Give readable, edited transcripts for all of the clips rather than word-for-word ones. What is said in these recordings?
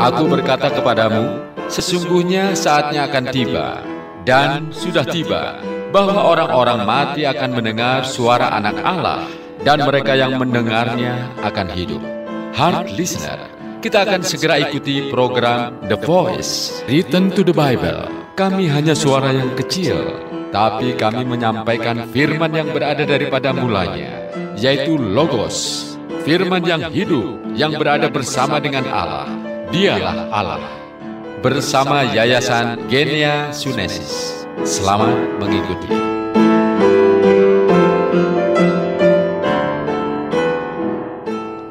Aku berkata kepadamu, sesungguhnya saatnya akan tiba, dan sudah tiba, bahwa orang-orang mati akan mendengar suara Anak Allah, dan mereka yang mendengarnya akan hidup. Heart listener, kita akan segera ikuti program The Voice, Return to the Bible. Kami hanya suara yang kecil, tapi kami menyampaikan firman yang berada daripada mulanya, yaitu Logos, firman yang hidup, yang berada bersama dengan Allah. Dialah Allah. Bersama Yayasan Genia Sunesis. Selamat mengikuti.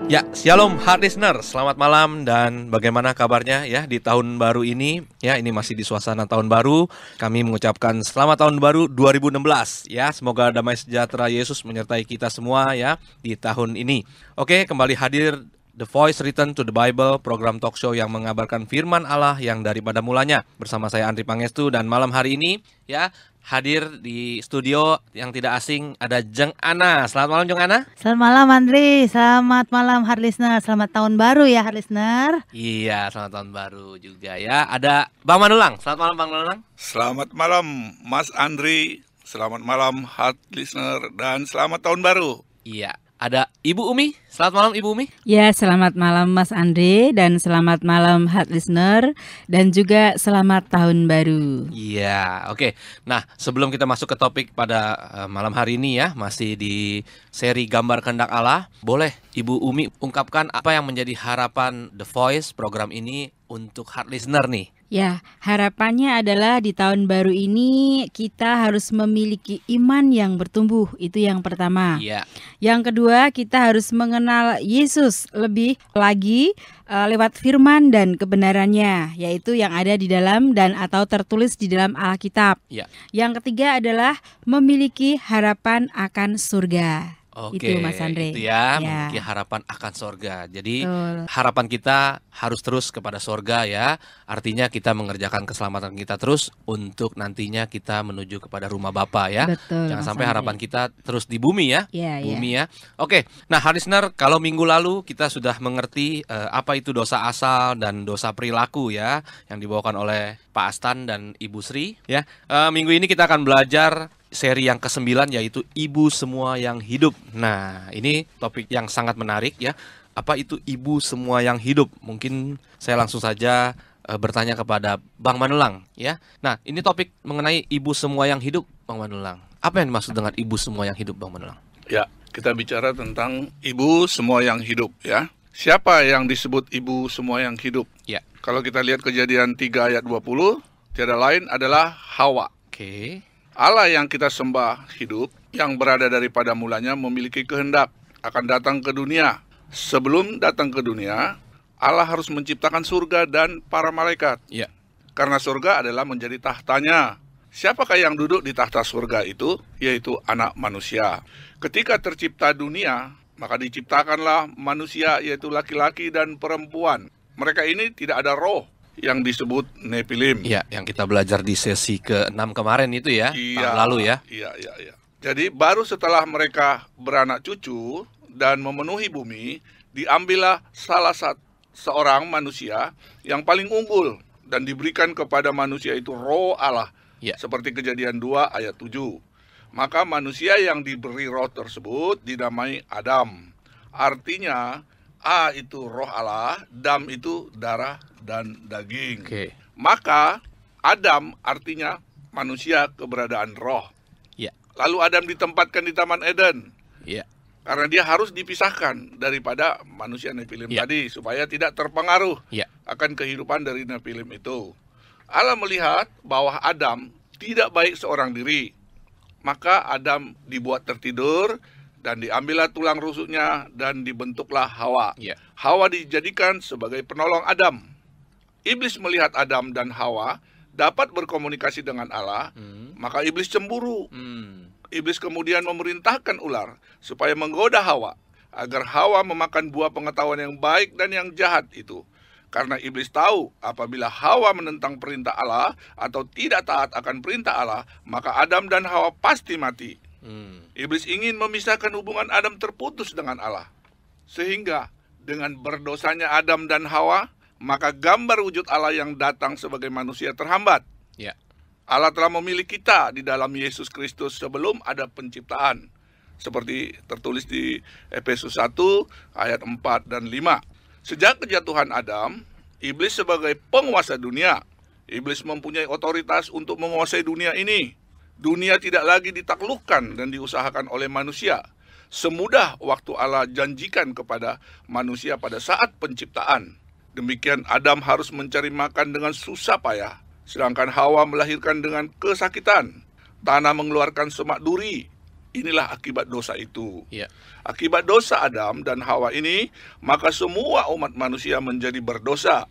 Ya, Shalom Heart Listener, selamat malam dan bagaimana kabarnya ya di tahun baru ini? Ya, ini masih di suasana tahun baru. Kami mengucapkan selamat tahun baru 2016 ya. Semoga damai sejahtera Yesus menyertai kita semua ya di tahun ini. Oke, kembali hadir The Voice Return to the Bible, program talk show yang mengabarkan firman Allah yang daripada mulanya. Bersama saya Andri Pangestu, dan malam hari ini ya hadir di studio yang tidak asing ada Jeng Ana. Selamat malam Jeng Ana. Selamat malam Andri, selamat malam Heart Listener, selamat tahun baru ya Heart Listener. Iya, selamat tahun baru juga ya. Ada Bang Manulang. Selamat malam Bang Manulang. Selamat malam Mas Andri, selamat malam Heart Listener, dan selamat tahun baru. Iya. Ada Ibu Umi. Selamat malam Ibu Umi. Ya, selamat malam Mas Andre, dan selamat malam Heart Listener, dan juga selamat tahun baru. Iya, oke. Nah, sebelum kita masuk ke topik pada malam hari ini ya, masih di seri Gambar Kehendak Allah, boleh Ibu Umi ungkapkan apa yang menjadi harapan The Voice program ini untuk Heart Listener nih? Ya, harapannya adalah di tahun baru ini kita harus memiliki iman yang bertumbuh, itu yang pertama. Iya. Yang kedua, kita harus mengenal Yesus lebih lagi lewat firman dan kebenarannya, yaitu yang ada di dalam dan atau tertulis di dalam Alkitab. Iya. Yang ketiga adalah memiliki harapan akan surga. Oke, itu Mas Andre. itu ya, memiliki harapan akan sorga. Jadi Betul. harapan kita harus terus kepada sorga ya. Artinya kita mengerjakan keselamatan kita terus untuk nantinya kita menuju kepada rumah Bapa ya. Betul, Jangan Mas sampai Andre. harapan kita terus di bumi ya. Iya, Bumi ya. Oke, nah Heart Listener, kalau minggu lalu kita sudah mengerti apa itu dosa asal dan dosa perilaku ya, yang dibawakan oleh Pak Astan dan Ibu Sri ya. Minggu ini kita akan belajar seri yang ke-9, yaitu Ibu Semua Yang Hidup. Nah, ini topik yang sangat menarik ya. Apa itu Ibu Semua Yang Hidup? Mungkin saya langsung saja bertanya kepada Bang Manulang ya. Nah, ini topik mengenai Ibu Semua Yang Hidup, Bang Manulang. Apa yang dimaksud dengan Ibu Semua Yang Hidup, Bang Manulang? Ya, kita bicara tentang ibu semua yang hidup ya. Siapa yang disebut ibu semua yang hidup? Ya. Kalau kita lihat Kejadian 3 ayat 20, tiada lain adalah Hawa. Oke. Allah yang kita sembah hidup, yang berada daripada mulanya, memiliki kehendak akan datang ke dunia. Sebelum datang ke dunia, Allah harus menciptakan surga dan para malaikat. Ya. Karena surga adalah menjadi tahtanya. Siapakah yang duduk di tahta surga itu? Yaitu anak manusia. Ketika tercipta dunia, maka diciptakanlah manusia, yaitu laki-laki dan perempuan. Mereka ini tidak ada roh yang disebut Nepilim. Iya, yang kita belajar di sesi ke-6 kemarin itu ya, tahun lalu ya. Iya. Jadi baru setelah mereka beranak cucu dan memenuhi bumi, diambillah salah seorang manusia yang paling unggul dan diberikan kepada manusia itu roh Allah. Ya. Seperti Kejadian 2 ayat 7. Maka manusia yang diberi roh tersebut dinamai Adam. Artinya A itu roh Allah, Dam itu darah dan daging. Oke. Maka Adam artinya manusia keberadaan roh. Ya. Lalu Adam ditempatkan di Taman Eden. Iya. Karena dia harus dipisahkan daripada manusia Nepilim Ya. tadi, supaya tidak terpengaruh Ya. akan kehidupan dari Nepilim itu. Allah melihat bahwa Adam tidak baik seorang diri. Maka Adam dibuat tertidur, dan diambillah tulang rusuknya dan dibentuklah Hawa. Ya. Hawa dijadikan sebagai penolong Adam. Iblis melihat Adam dan Hawa dapat berkomunikasi dengan Allah, maka iblis cemburu. Iblis kemudian memerintahkan ular supaya menggoda Hawa, agar Hawa memakan buah pengetahuan yang baik dan yang jahat itu. Karena iblis tahu apabila Hawa menentang perintah Allah atau tidak taat akan perintah Allah, maka Adam dan Hawa pasti mati. Iblis ingin memisahkan hubungan Adam terputus dengan Allah. Sehingga dengan berdosanya Adam dan Hawa, maka gambar wujud Allah yang datang sebagai manusia terhambat. Ya. Allah telah memilih kita di dalam Yesus Kristus sebelum ada penciptaan. Seperti tertulis di Efesus 1 ayat 4 dan 5. Sejak kejatuhan Adam, iblis sebagai penguasa dunia. Iblis mempunyai otoritas untuk menguasai dunia ini. Dunia tidak lagi ditaklukkan dan diusahakan oleh manusia, semudah waktu Allah janjikan kepada manusia pada saat penciptaan. Demikian Adam harus mencari makan dengan susah payah, sedangkan Hawa melahirkan dengan kesakitan. Tanah mengeluarkan semak duri. Inilah akibat dosa itu. Ya. Akibat dosa Adam dan Hawa ini, maka semua umat manusia menjadi berdosa.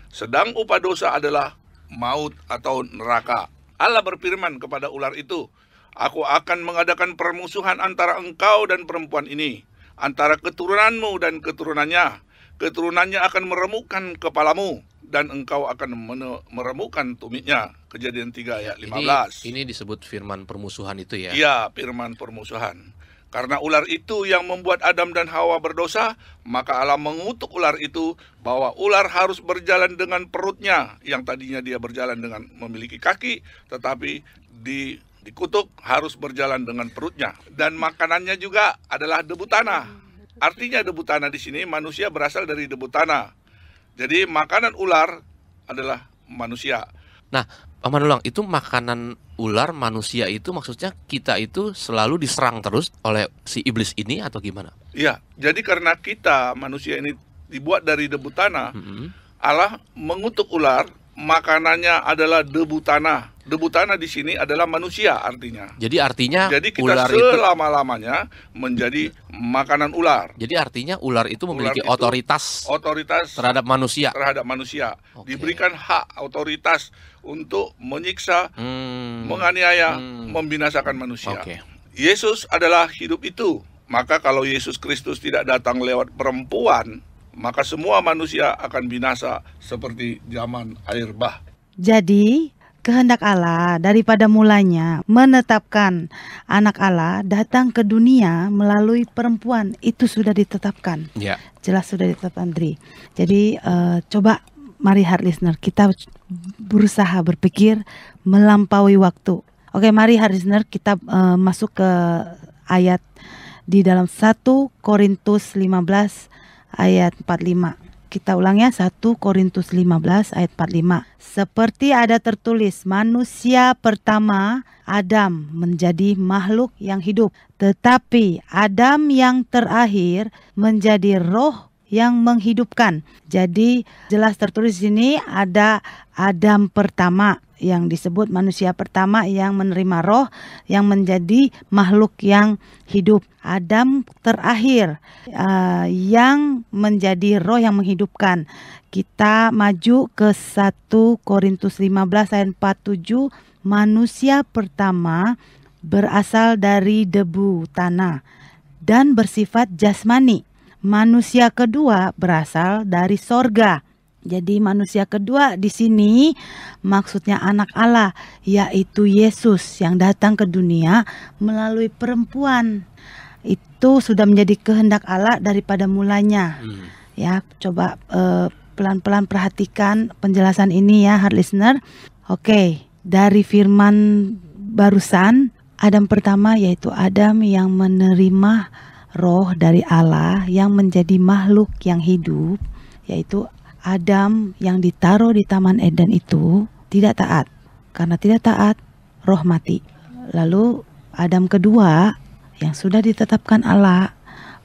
Sedang upah dosa adalah maut atau neraka. Allah berfirman kepada ular itu, "Aku akan mengadakan permusuhan antara engkau dan perempuan ini, antara keturunanmu dan keturunannya. Keturunannya akan meremukkan kepalamu, dan engkau akan meremukkan tumitnya." Kejadian 3 ayat 15. Ini disebut firman permusuhan itu ya? Iya, firman permusuhan. Karena ular itu yang membuat Adam dan Hawa berdosa, maka Allah mengutuk ular itu bahwa ular harus berjalan dengan perutnya, yang tadinya dia berjalan dengan memiliki kaki, tetapi dikutuk harus berjalan dengan perutnya. Dan makanannya juga adalah debu tanah. Artinya debu tanah di sini manusia berasal dari debu tanah. Jadi makanan ular adalah manusia. Nah, Pak Manulang, itu makanan ular manusia itu maksudnya kita itu selalu diserang terus oleh si iblis ini atau gimana? Iya, jadi karena kita manusia ini dibuat dari debu tanah, Allah mengutuk ular, makanannya adalah debu tanah. Debu tanah di sini adalah manusia artinya. Jadi artinya kita ular selama-lamanya menjadi makanan ular. Jadi artinya ular itu memiliki Ular itu otoritas terhadap manusia. Oke. Diberikan hak otoritas untuk menyiksa, menganiaya, membinasakan manusia. Oke. Yesus adalah hidup itu. Maka kalau Yesus Kristus tidak datang lewat perempuan, maka semua manusia akan binasa seperti zaman air bah. Jadi, kehendak Allah daripada mulanya menetapkan anak Allah datang ke dunia melalui perempuan, itu sudah ditetapkan. Ya. Jelas sudah ditetapkan, Dri. Jadi coba mari heart listener, kita berusaha berpikir melampaui waktu. Oke, mari heart listener, kita masuk ke ayat di dalam 1 Korintus 15 ayat 45. Kita ulang ya, 1 Korintus 15 ayat 45. Seperti ada tertulis, manusia pertama Adam menjadi makhluk yang hidup, tetapi Adam yang terakhir menjadi roh yang menghidupkan. Jadi jelas tertulis di sini ada Adam pertama yang disebut manusia pertama yang menerima roh, yang menjadi makhluk yang hidup. Adam terakhir yang menjadi roh yang menghidupkan. Kita maju ke 1 Korintus 15 ayat 47. Manusia pertama berasal dari debu tanah dan bersifat jasmani. Manusia kedua berasal dari sorga. Jadi manusia kedua di sini maksudnya anak Allah, yaitu Yesus yang datang ke dunia melalui perempuan. Itu sudah menjadi kehendak Allah daripada mulanya. Ya, coba pelan-pelan perhatikan penjelasan ini ya, heart listener. Oke, dari firman barusan, Adam pertama yaitu Adam yang menerima roh dari Allah yang menjadi makhluk yang hidup, yaitu Adam yang ditaruh di Taman Eden itu tidak taat. Karena tidak taat, roh mati. Lalu Adam kedua yang sudah ditetapkan Allah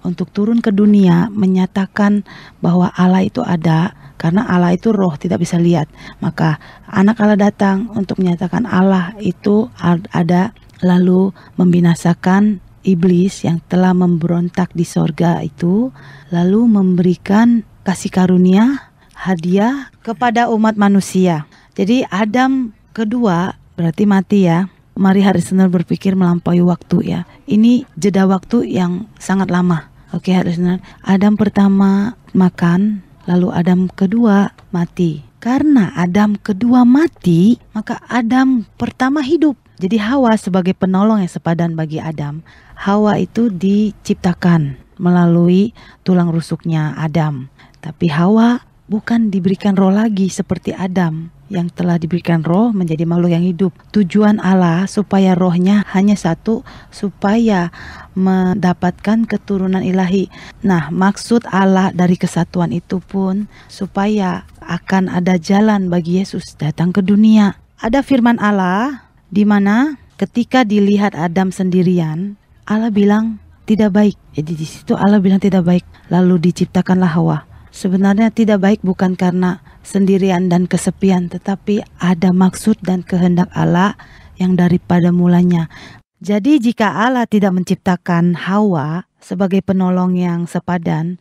untuk turun ke dunia menyatakan bahwa Allah itu ada. Karena Allah itu roh, tidak bisa lihat. Maka anak Allah datang untuk menyatakan Allah itu ada, lalu membinasakan iblis yang telah memberontak di sorga itu, lalu memberikan kasih karunia, hadiah kepada umat manusia. Jadi Adam kedua berarti mati ya. Mari hari Senin berpikir melampaui waktu ya. Ini jeda waktu yang sangat lama. Oke hari Senin. Adam pertama makan, lalu Adam kedua mati. Karena Adam kedua mati, maka Adam pertama hidup. Jadi Hawa sebagai penolong yang sepadan bagi Adam. Hawa itu diciptakan melalui tulang rusuknya Adam. Tapi Hawa bukan diberikan roh lagi seperti Adam yang telah diberikan roh menjadi makhluk yang hidup. Tujuan Allah supaya rohnya hanya satu, supaya mendapatkan keturunan ilahi. Nah, maksud Allah dari kesatuan itu pun supaya akan ada jalan bagi Yesus datang ke dunia. Ada firman Allah di mana ketika dilihat Adam sendirian, Allah bilang tidak baik. Jadi di situ Allah bilang tidak baik. Lalu diciptakanlah Hawa. Sebenarnya tidak baik bukan karena sendirian dan kesepian, tetapi ada maksud dan kehendak Allah yang daripada mulanya. Jadi jika Allah tidak menciptakan Hawa sebagai penolong yang sepadan,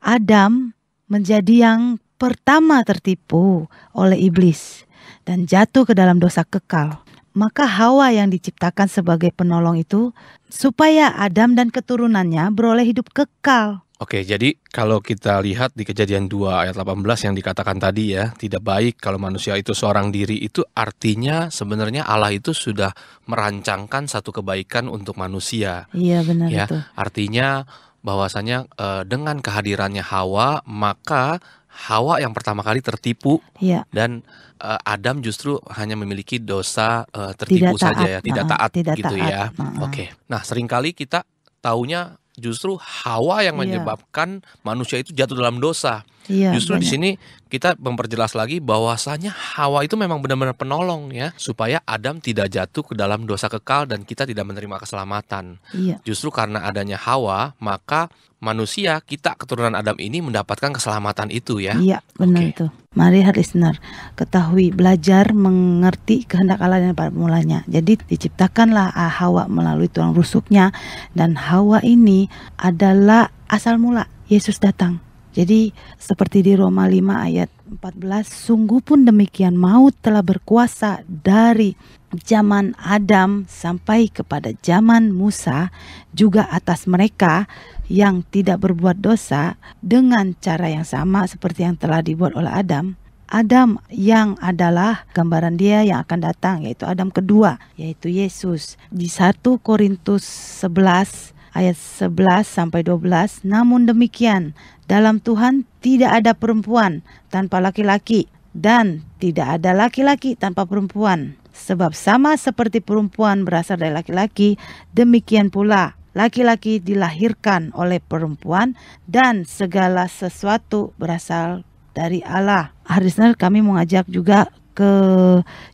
Adam menjadi yang pertama tertipu oleh iblis dan jatuh ke dalam dosa kekal. Maka Hawa yang diciptakan sebagai penolong itu supaya Adam dan keturunannya beroleh hidup kekal. Oke, jadi kalau kita lihat di Kejadian 2 ayat 18 yang dikatakan tadi ya, tidak baik kalau manusia itu seorang diri, itu artinya sebenarnya Allah itu sudah merancangkan satu kebaikan untuk manusia. Iya, benar Ya, itu. artinya bahwasanya dengan kehadirannya Hawa, maka Hawa yang pertama kali tertipu Iya. dan Adam justru hanya memiliki dosa tertipu Tidak taat. saja ya, tidak taat Tidak gitu taat. ya. Oke. Nah, seringkali kita taunya justru Hawa yang Iya. menyebabkan manusia itu jatuh dalam dosa. Iya, Justru di banyak. sini kita memperjelas lagi bahwasanya Hawa itu memang benar-benar penolong ya, supaya Adam tidak jatuh ke dalam dosa kekal dan kita tidak menerima keselamatan. Iya. Justru karena adanya Hawa, maka manusia, kita keturunan Adam ini mendapatkan keselamatan itu ya. Iya, benar Oke. itu. Mari listener, ketahui, belajar mengerti kehendak Allah dan pada mulanya. Jadi diciptakanlah Hawa melalui tulang rusuknya, dan Hawa ini adalah asal mula Yesus datang. Jadi seperti di Roma 5 ayat 14, sungguh pun demikian maut telah berkuasa dari zaman Adam sampai kepada zaman Musa juga atas mereka yang tidak berbuat dosa dengan cara yang sama seperti yang telah dibuat oleh Adam. Adam yang adalah gambaran dia yang akan datang, yaitu Adam kedua, yaitu Yesus. Di 1 Korintus 11 ayat 11 sampai 12, namun demikian dalam Tuhan tidak ada perempuan tanpa laki-laki dan tidak ada laki-laki tanpa perempuan. Sebab sama seperti perempuan berasal dari laki-laki, demikian pula laki-laki dilahirkan oleh perempuan dan segala sesuatu berasal dari Allah. Hari Senin kami mengajak juga ke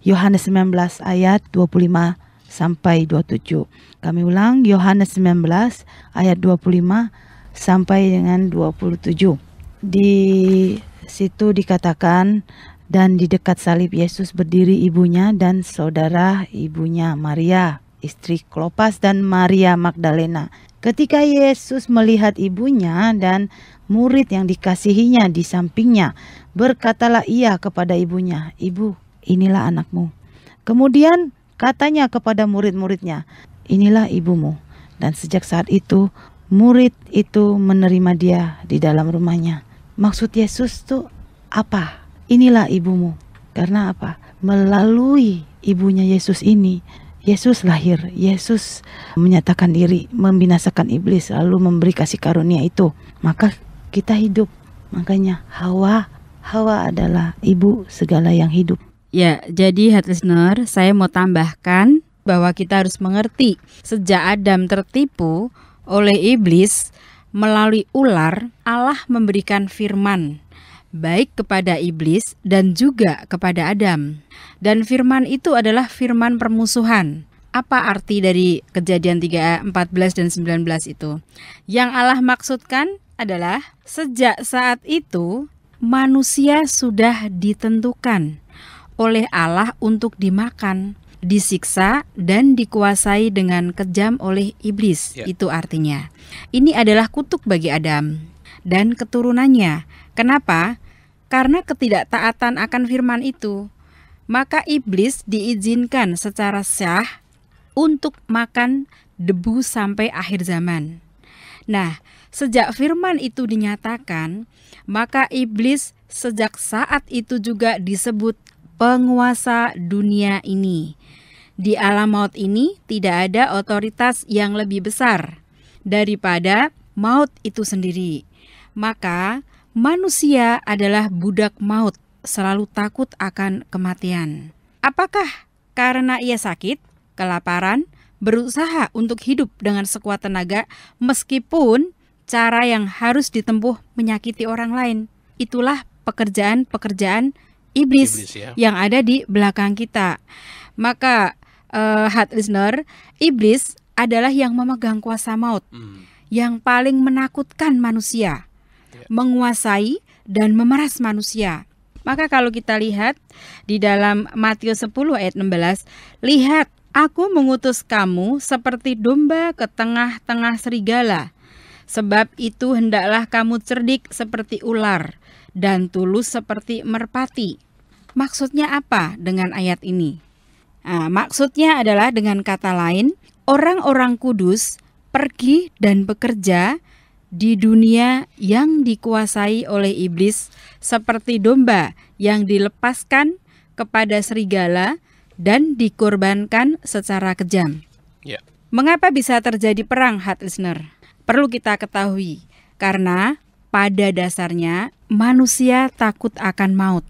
Yohanes 19 ayat 25 sampai 27. Kami ulang, Yohanes 19 ayat 25 sampai dengan 27. Di situ dikatakan, dan di dekat salib Yesus berdiri ibunya dan saudara ibunya Maria, istri Klopas, dan Maria Magdalena. Ketika Yesus melihat ibunya dan murid yang dikasihinya di sampingnya, berkatalah ia kepada ibunya, "Ibu, inilah anakmu." Kemudian katanya kepada murid-muridnya, "Inilah ibumu." Dan sejak saat itu, murid itu menerima dia di dalam rumahnya. Maksud Yesus tuh apa? Inilah ibumu. Karena apa? Melalui ibunya Yesus ini, Yesus lahir. Yesus menyatakan diri, membinasakan iblis, lalu memberi kasih karunia itu. Maka kita hidup. Makanya Hawa adalah ibu segala yang hidup. Ya, jadi hati listener, saya mau tambahkan bahwa kita harus mengerti sejak Adam tertipu oleh iblis melalui ular, Allah memberikan firman baik kepada iblis dan juga kepada Adam. Dan firman itu adalah firman permusuhan. Apa arti dari Kejadian 3, 14 dan 19 itu? Yang Allah maksudkan adalah sejak saat itu manusia sudah ditentukan oleh Allah untuk dimakan, disiksa dan dikuasai dengan kejam oleh iblis. Ya. Itu artinya. Ini adalah kutuk bagi Adam dan keturunannya. Kenapa? Karena ketidaktaatan akan firman itu. Maka iblis diizinkan secara sah untuk makan debu sampai akhir zaman. Nah, sejak firman itu dinyatakan, maka iblis sejak saat itu juga disebut penguasa dunia ini. Di alam maut ini tidak ada otoritas yang lebih besar daripada maut itu sendiri. Maka Manusia adalah budak maut, selalu takut akan kematian. Apakah karena ia sakit, kelaparan, berusaha untuk hidup dengan sekuat tenaga meskipun cara yang harus ditempuh menyakiti orang lain? Itulah pekerjaan-pekerjaan iblis ya, yang ada di belakang kita. Maka heart listener, iblis adalah yang memegang kuasa maut, yang paling menakutkan manusia, menguasai dan memeras manusia. Maka kalau kita lihat di dalam Matius 10 ayat 16, lihat, aku mengutus kamu seperti domba ke tengah-tengah serigala. Sebab itu hendaklah kamu cerdik seperti ular dan tulus seperti merpati. Maksudnya apa dengan ayat ini? Nah, maksudnya adalah dengan kata lain, orang-orang kudus pergi dan bekerja di dunia yang dikuasai oleh iblis seperti domba yang dilepaskan kepada serigala dan dikorbankan secara kejam. Mengapa bisa terjadi perang, heart listener? Perlu kita ketahui, karena pada dasarnya manusia takut akan maut.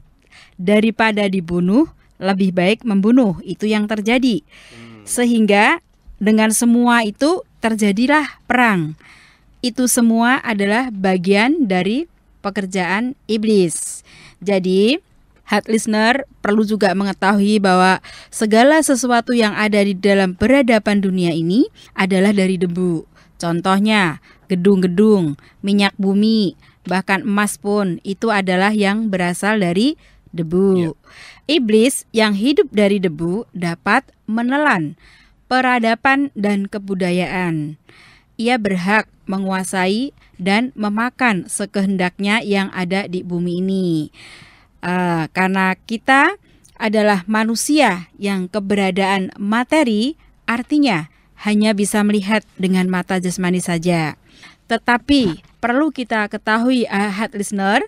Daripada dibunuh, lebih baik membunuh. Itu yang terjadi. Sehingga dengan semua itu terjadilah perang. Itu semua adalah bagian dari pekerjaan iblis. Jadi, heart listener perlu juga mengetahui bahwa segala sesuatu yang ada di dalam peradaban dunia ini adalah dari debu. Contohnya, gedung-gedung, minyak bumi, bahkan emas pun itu adalah yang berasal dari debu. Iblis yang hidup dari debu dapat menelan peradaban dan kebudayaan. Ia berhak menguasai dan memakan sekehendaknya yang ada di bumi ini. Karena kita adalah manusia yang keberadaan materi, artinya hanya bisa melihat dengan mata jasmani saja. Tetapi perlu kita ketahui, heart listener,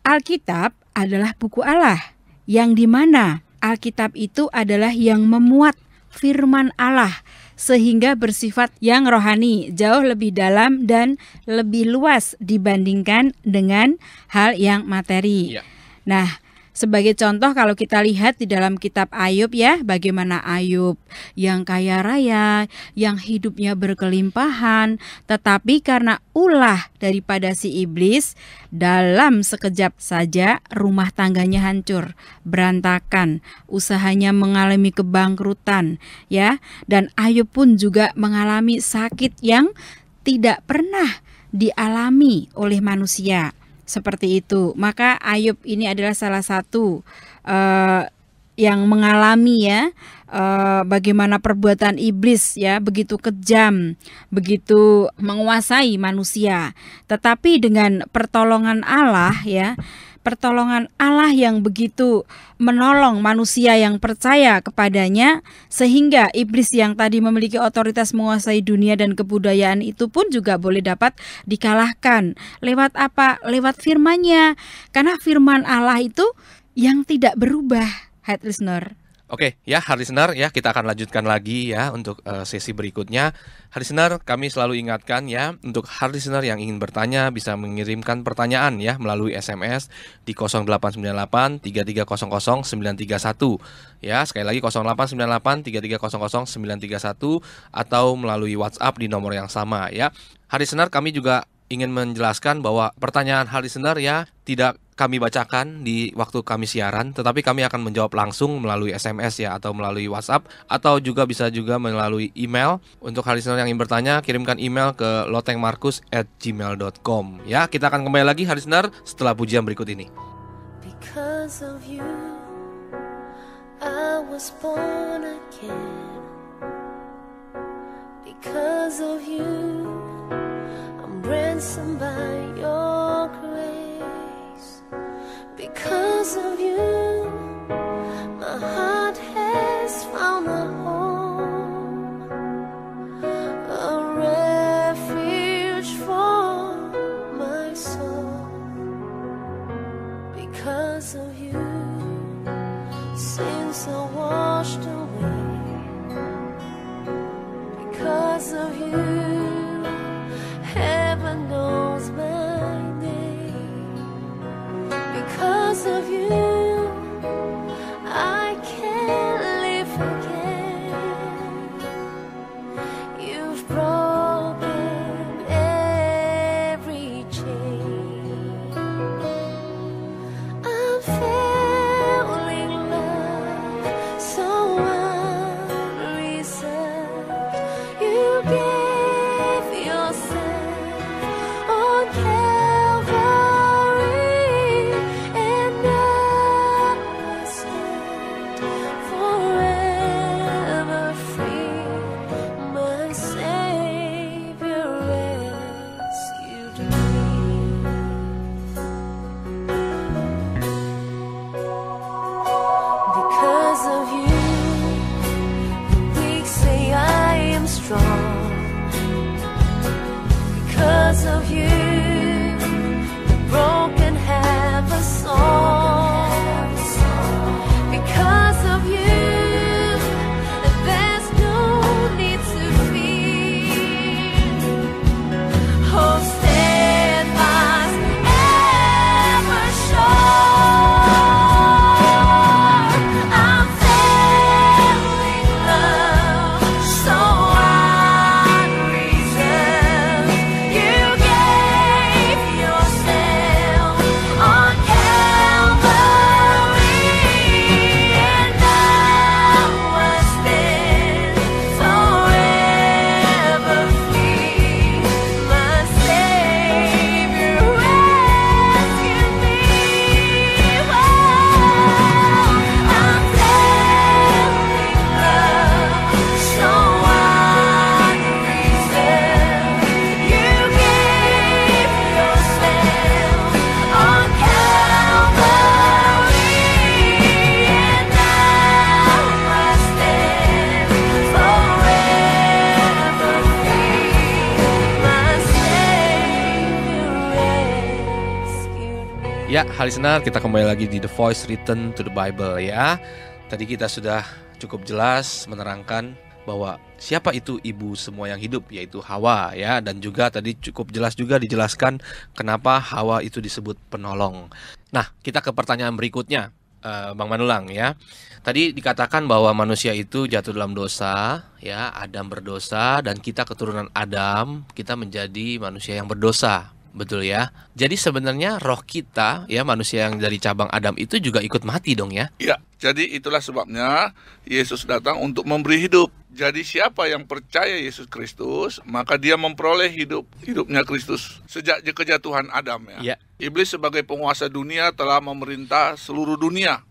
Alkitab adalah buku Allah, yang dimana Alkitab itu adalah yang memuat firman Allah, sehingga bersifat yang rohani, jauh lebih dalam dan lebih luas dibandingkan dengan hal yang materi. Nah, sebagai contoh kalau kita lihat di dalam kitab Ayub ya, bagaimana Ayub yang kaya raya, yang hidupnya berkelimpahan, tetapi karena ulah daripada si iblis, dalam sekejap saja rumah tangganya hancur, berantakan, usahanya mengalami kebangkrutan ya, dan Ayub pun juga mengalami sakit yang tidak pernah dialami oleh manusia. Seperti itu. Maka Ayub ini adalah salah satu yang mengalami ya bagaimana perbuatan iblis ya begitu kejam, begitu menguasai manusia. Tetapi dengan pertolongan Allah ya, pertolongan Allah yang begitu menolong manusia yang percaya kepadanya, sehingga iblis yang tadi memiliki otoritas menguasai dunia dan kebudayaan itu pun juga boleh dapat dikalahkan. Lewat apa? Lewat firman-Nya. Karena firman Allah itu yang tidak berubah, heart listener. Oke, ya heart listener, ya kita akan lanjutkan lagi ya untuk sesi berikutnya. Heart listener, kami selalu ingatkan ya, untuk heart listener yang ingin bertanya bisa mengirimkan pertanyaan ya melalui SMS di 0898 3300 931. Ya, sekali lagi 0898 3300 931 atau melalui WhatsApp di nomor yang sama ya. Heart listener, kami juga ingin menjelaskan bahwa pertanyaan heart listener ya tidak kami bacakan di waktu kami siaran, tetapi kami akan menjawab langsung melalui SMS ya, atau melalui WhatsApp, atau juga bisa juga melalui email. Untuk heart listener yang ingin bertanya, kirimkan email ke lotengmarkus@gmail.com. Ya, kita akan kembali lagi heart listener setelah pujian berikut ini. Because of you, I was born again. Because of you, I'm ransomed by your grace. Because of you, my heart has found a home, a refuge for my soul. Because of you, sins are washed away. Because of you, heaven knows my name. Because of you, I can live again. You've broken every chain. I'm feeling love so unreserved. You gave yourself on Calvary, and now I stand forever free. My Savior rescued me. Because of you, the weak say I am strong. Because of you, the broken have a song. Because of you, there's no need to fear. Oh, steadfast, ever sure. I'm feeling love so unreserved. You gave yourself on Calvary, and now I stand forever free. My Savior rescued me. Oh, I'm feeling love so unreserved. You gave yourself on Calvary, and now I stand forever free. My Savior rescued me. Ya, listener, kita kembali lagi di The Voice Written to the Bible ya. Tadi kita sudah cukup jelas menerangkan bahwa siapa itu ibu semua yang hidup, yaitu Hawa ya. Dan juga tadi cukup jelas juga dijelaskan kenapa Hawa itu disebut penolong. Nah, kita ke pertanyaan berikutnya, Bang Manulang ya. Tadi dikatakan bahwa manusia itu jatuh dalam dosa ya, Adam berdosa, dan kita keturunan Adam, kita menjadi manusia yang berdosa. Betul ya. Jadi sebenarnya roh kita ya, manusia yang dari cabang Adam itu juga ikut mati dong ya. Ya, jadi itulah sebabnya Yesus datang untuk memberi hidup. Jadi siapa yang percaya Yesus Kristus, maka dia memperoleh hidupnya Kristus sejak kejatuhan Adam ya. Ya. Iblis sebagai penguasa dunia telah memerintah seluruh dunia.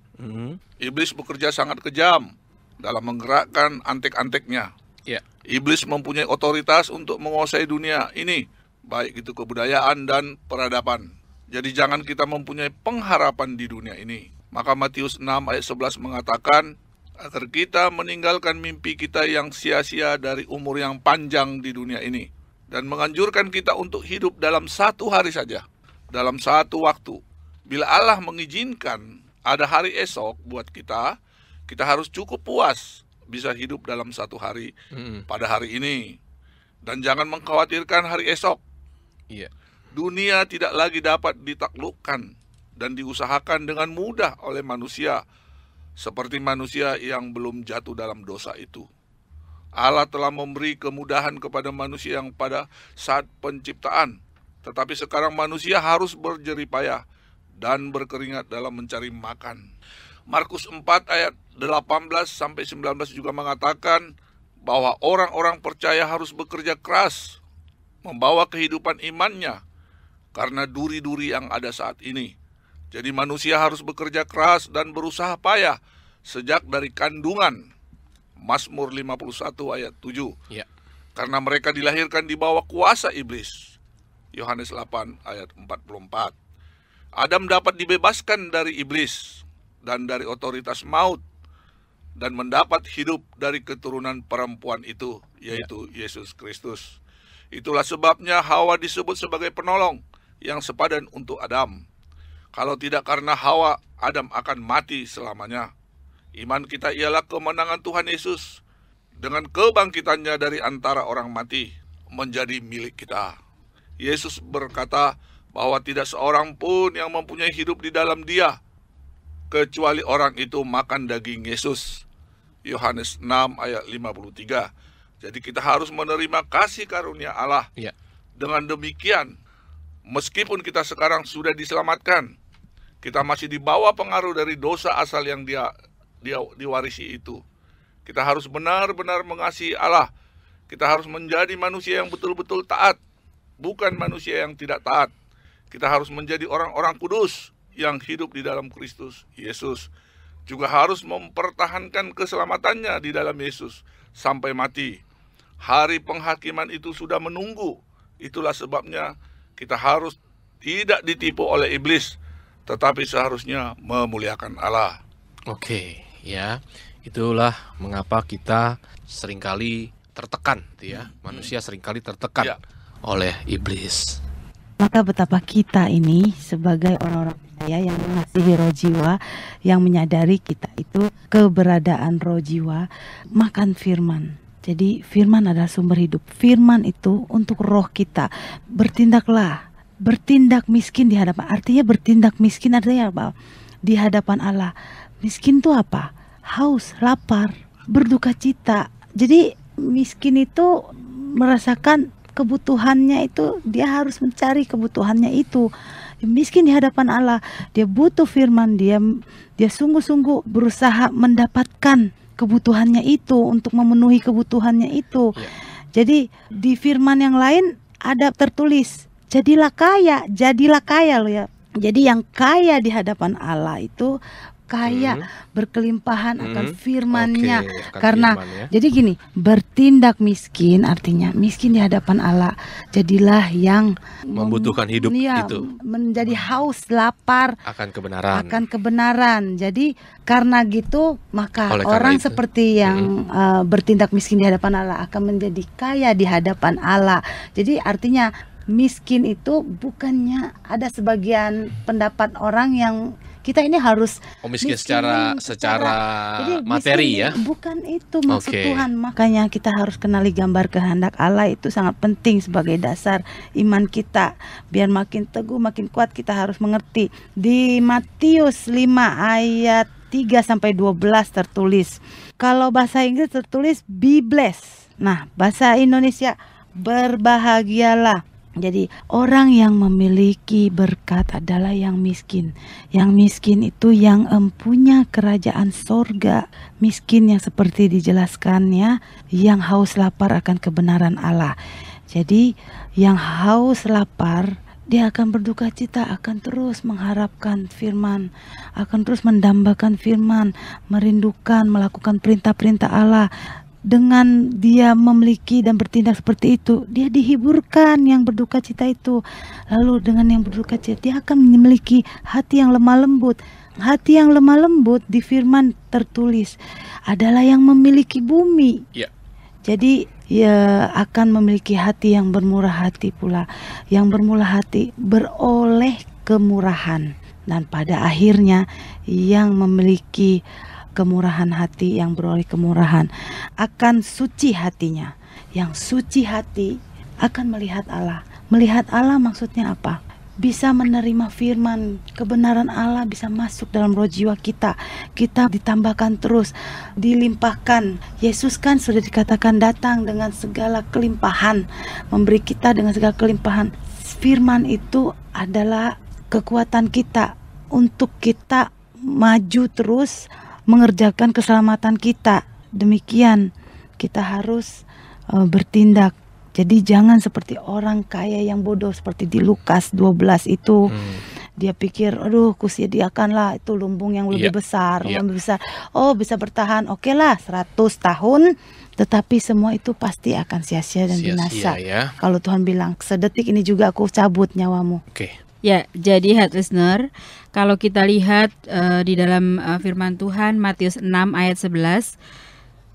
Iblis bekerja sangat kejam dalam menggerakkan antek-anteknya. Ya. Iblis mempunyai otoritas untuk menguasai dunia ini, baik itu kebudayaan dan peradaban. Jadi jangan kita mempunyai pengharapan di dunia ini. Maka Matius 6 ayat 11 mengatakan, agar kita meninggalkan mimpi kita yang sia-sia dari umur yang panjang di dunia ini, dan menganjurkan kita untuk hidup dalam satu hari saja, dalam satu waktu. Bila Allah mengizinkan ada hari esok buat kita, kita harus cukup puas bisa hidup dalam satu hari pada hari ini. Dan jangan mengkhawatirkan hari esok. Iya. Dunia tidak lagi dapat ditaklukkan dan diusahakan dengan mudah oleh manusia, seperti manusia yang belum jatuh dalam dosa itu. Allah telah memberi kemudahan kepada manusia yang pada saat penciptaan, tetapi sekarang manusia harus berjeripayah dan berkeringat dalam mencari makan. Markus 4 ayat 18 sampai 19 juga mengatakan bahwa orang-orang percaya harus bekerja keras membawa kehidupan imannya karena duri-duri yang ada saat ini. Jadi manusia harus bekerja keras dan berusaha payah sejak dari kandungan. Mazmur 51 ayat 7. Ya. Karena mereka dilahirkan di bawah kuasa iblis. Yohanes 8 ayat 44. Adam dapat dibebaskan dari iblis dan dari otoritas maut dan mendapat hidup dari keturunan perempuan itu, yaitu Yesus Kristus. Itulah sebabnya Hawa disebut sebagai penolong yang sepadan untuk Adam. Kalau tidak karena Hawa, Adam akan mati selamanya. Iman kita ialah kemenangan Tuhan Yesus dengan kebangkitannya dari antara orang mati menjadi milik kita. Yesus berkata bahwa tidak seorang pun yang mempunyai hidup di dalam Dia kecuali orang itu makan daging Yesus. Yohanes 6 ayat 53. Jadi kita harus menerima kasih karunia Allah. Ya. Dengan demikian, meskipun kita sekarang sudah diselamatkan, kita masih di bawah pengaruh dari dosa asal yang dia diwarisi itu. Kita harus benar-benar mengasihi Allah. Kita harus menjadi manusia yang betul-betul taat, bukan manusia yang tidak taat. Kita harus menjadi orang-orang kudus yang hidup di dalam Kristus Yesus. Juga harus mempertahankan keselamatannya di dalam Yesus sampai mati. Hari penghakiman itu sudah menunggu. Itulah sebabnya kita harus tidak ditipu oleh iblis, tetapi seharusnya memuliakan Allah. Oke, ya. Itulah mengapa kita seringkali tertekan, ya. Manusia seringkali tertekan Ya. oleh iblis. Maka betapa kita ini sebagai orang-orang percaya yang mengasihi roh jiwa, yang menyadari kita itu keberadaan roh jiwa, makan firman. Jadi firman adalah sumber hidup. Firman itu untuk roh kita. Bertindaklah, bertindak miskin di hadapan. Artinya bertindak miskin artinya apa? Di hadapan Allah. Miskin itu apa? Haus, lapar, berduka cita. Jadi miskin itu merasakan kebutuhannya itu, dia harus mencari kebutuhannya itu. Miskin di hadapan Allah, dia butuh firman, dia sungguh-sungguh berusaha mendapatkan kebutuhannya itu, untuk memenuhi kebutuhannya itu. Jadi di firman yang lain ada tertulis, jadilah kaya loh ya. Jadi yang kaya di hadapan Allah itu kaya, berkelimpahan akan firman-Nya. Oke, akan Karena firman, ya. jadi gini, bertindak miskin artinya miskin di hadapan Allah. Jadilah yang Membutuhkan hidup itu. menjadi haus, lapar Akan kebenaran. akan kebenaran. Jadi karena gitu maka Oleh karena orang itu. seperti yang bertindak miskin di hadapan Allah akan menjadi kaya di hadapan Allah. Jadi artinya miskin itu bukannya, ada sebagian pendapat orang yang kita ini harus miskin secara Jadi materi, miskin ya. bukan itu maksud Oke. Tuhan. Makanya kita harus kenali gambar kehendak Allah, itu sangat penting sebagai dasar iman kita. Biar makin teguh, makin kuat, kita harus mengerti. Di Matius 5 ayat 3-12 tertulis. Kalau bahasa Inggris tertulis be blessed. Nah, bahasa Indonesia berbahagialah. Jadi orang yang memiliki berkat adalah yang miskin. Yang miskin itu yang empunya kerajaan sorga. Miskin yang seperti dijelaskannya, yang haus lapar akan kebenaran Allah. Jadi yang haus lapar, dia akan berduka cita, akan terus mengharapkan firman, akan terus mendambakan firman, merindukan melakukan perintah-perintah Allah. Dengan dia memiliki dan bertindak seperti itu, dia dihiburkan yang berduka cita itu. Lalu dengan yang berduka cita, dia akan memiliki hati yang lemah lembut. Hati yang lemah lembut di firman tertulis adalah yang memiliki bumi. Ya. Jadi ya akan memiliki hati yang bermurah hati pula. Yang bermurah hati beroleh kemurahan. Dan pada akhirnya yang memiliki kemurahan hati, yang beroleh kemurahan akan suci hatinya. Yang suci hati akan melihat Allah. Melihat Allah maksudnya apa? Bisa menerima firman, kebenaran Allah bisa masuk dalam roh jiwa kita. Kita ditambahkan terus, dilimpahkan. Yesus kan sudah dikatakan datang dengan segala kelimpahan, memberi kita dengan segala kelimpahan. Firman itu adalah kekuatan kita untuk kita maju terus mengerjakan keselamatan kita. Demikian kita harus bertindak. Jadi jangan seperti orang kaya yang bodoh seperti di Lukas 12 itu. Dia pikir, aduh kusediakanlah itu lumbung yang lebih besar, yang lebih besar. Oh bisa bertahan, oke lah 100 tahun. Tetapi semua itu pasti akan sia-sia dan binasa. Ya. Kalau Tuhan bilang, sedetik ini juga aku cabut nyawamu. Oke. Ya, jadi heart listener, kalau kita lihat di dalam firman Tuhan Matius 6 ayat 11,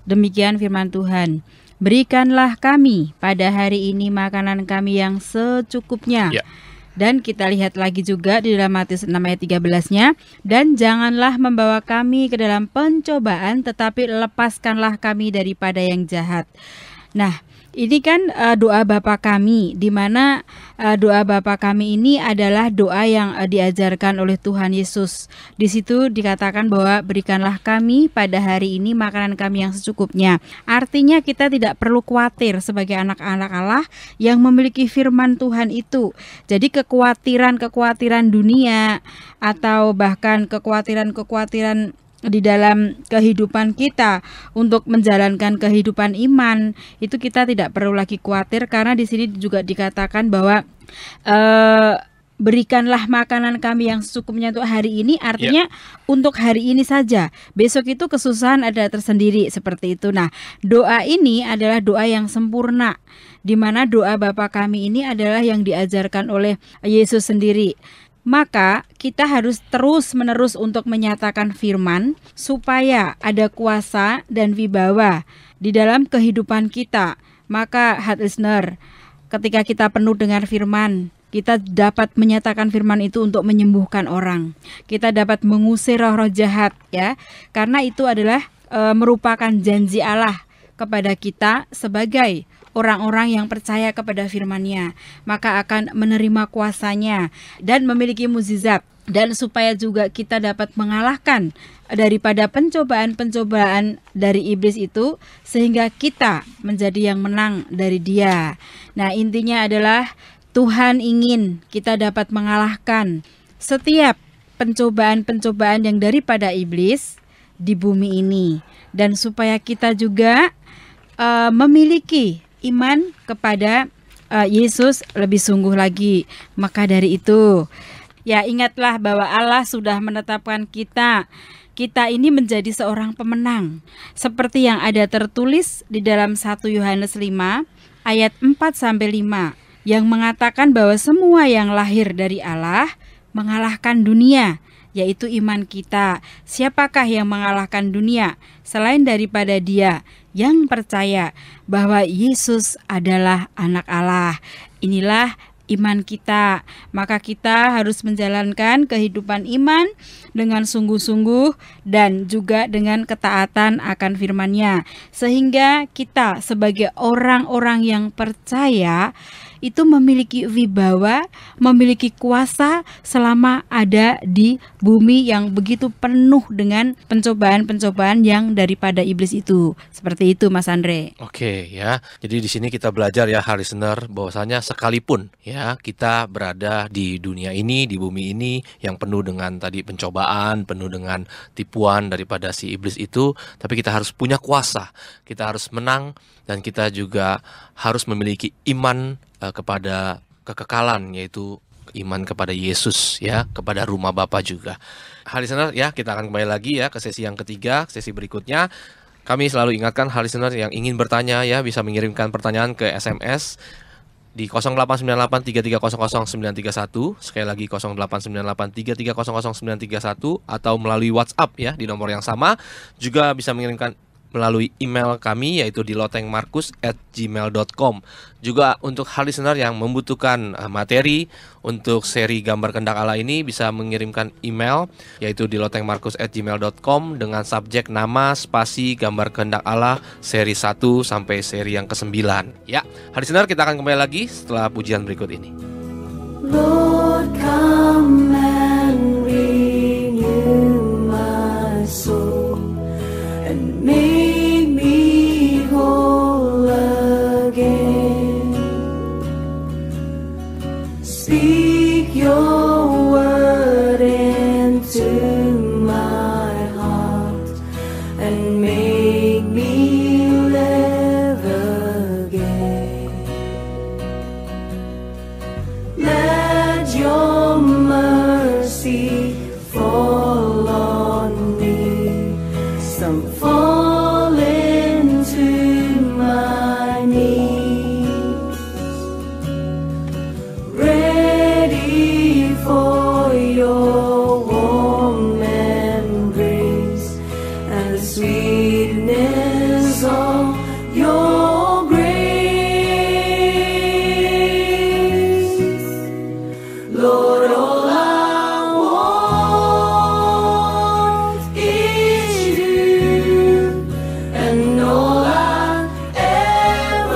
demikian firman Tuhan, berikanlah kami pada hari ini makanan kami yang secukupnya. Ya. Dan kita lihat lagi juga di dalam Matius 6 ayat 13-nya, dan janganlah membawa kami ke dalam pencobaan, tetapi lepaskanlah kami daripada yang jahat. Nah, ini kan doa Bapa kami, di mana doa Bapa kami ini adalah doa yang diajarkan oleh Tuhan Yesus. Di situ dikatakan bahwa berikanlah kami pada hari ini makanan kami yang secukupnya. Artinya kita tidak perlu khawatir sebagai anak-anak Allah yang memiliki firman Tuhan itu. Jadi kekhawatiran dunia atau bahkan kekhawatiran di dalam kehidupan kita untuk menjalankan kehidupan iman, itu kita tidak perlu lagi khawatir, karena di sini juga dikatakan bahwa berikanlah makanan kami yang secukupnya untuk hari ini, artinya untuk hari ini saja. Besok itu kesusahan ada tersendiri, seperti itu. Nah, doa ini adalah doa yang sempurna, di mana doa Bapa kami ini adalah yang diajarkan oleh Yesus sendiri. Maka kita harus terus-menerus untuk menyatakan firman supaya ada kuasa dan wibawa di dalam kehidupan kita. Maka heart listener, ketika kita penuh dengan firman, kita dapat menyatakan firman itu untuk menyembuhkan orang. Kita dapat mengusir roh-roh jahat, ya. Karena itu adalah merupakan janji Allah kepada kita sebagai orang-orang yang percaya kepada firman-Nya, maka akan menerima kuasanya dan memiliki mukjizat. Dan supaya juga kita dapat mengalahkan daripada pencobaan-pencobaan dari iblis itu, sehingga kita menjadi yang menang dari dia. Nah, intinya adalah Tuhan ingin kita dapat mengalahkan setiap pencobaan-pencobaan yang daripada iblis di bumi ini, dan supaya kita juga memiliki iman kepada Yesus lebih sungguh lagi. Maka dari itu, ya, ingatlah bahwa Allah sudah menetapkan kita ini menjadi seorang pemenang, seperti yang ada tertulis di dalam 1 Yohanes 5 ayat 4-5, yang mengatakan bahwa semua yang lahir dari Allah mengalahkan dunia, yaitu iman kita. Siapakah yang mengalahkan dunia selain daripada Dia yang percaya bahwa Yesus adalah anak Allah? Inilah iman kita. Maka kita harus menjalankan kehidupan iman dengan sungguh-sungguh dan juga dengan ketaatan akan firman-Nya, sehingga kita sebagai orang-orang yang percaya itu memiliki wibawa, memiliki kuasa selama ada di bumi yang begitu penuh dengan pencobaan-pencobaan yang daripada iblis itu. Seperti itu, Mas Andre. Oke, ya. Jadi di sini kita belajar, ya, listener, bahwasanya sekalipun, ya, kita berada di dunia ini, di bumi ini yang penuh dengan tadi pencobaan, penuh dengan tipuan daripada si iblis itu, tapi kita harus punya kuasa. Kita harus menang, dan kita juga harus memiliki iman kepada kekekalan, yaitu iman kepada Yesus, ya, kepada rumah Bapa juga. Listener, ya, kita akan kembali lagi, ya, ke sesi yang ketiga, sesi berikutnya. Kami selalu ingatkan listener yang ingin bertanya, ya, bisa mengirimkan pertanyaan ke SMS di 089833000931, sekali lagi 089833000931, atau melalui WhatsApp, ya, di nomor yang sama. Juga bisa mengirimkan melalui email kami, yaitu di lotengmarkus@gmail.com. Juga untuk listener yang membutuhkan materi untuk seri Gambar Kehendak Allah ini, bisa mengirimkan email, yaitu di lotengmarkus@gmail.com dengan subjek nama spasi Gambar Kehendak Allah seri 1 sampai seri yang ke-9. Ya, listener, kita akan kembali lagi setelah pujian berikut ini. Lord, come and renew my soul and make me whole again. Speak your word into my heart and make me live again. Let your mercy fall on me. Some fall into my knees, ready for your warm embrace and the sweetness of your grace. Lord, all I want is you, and all I ever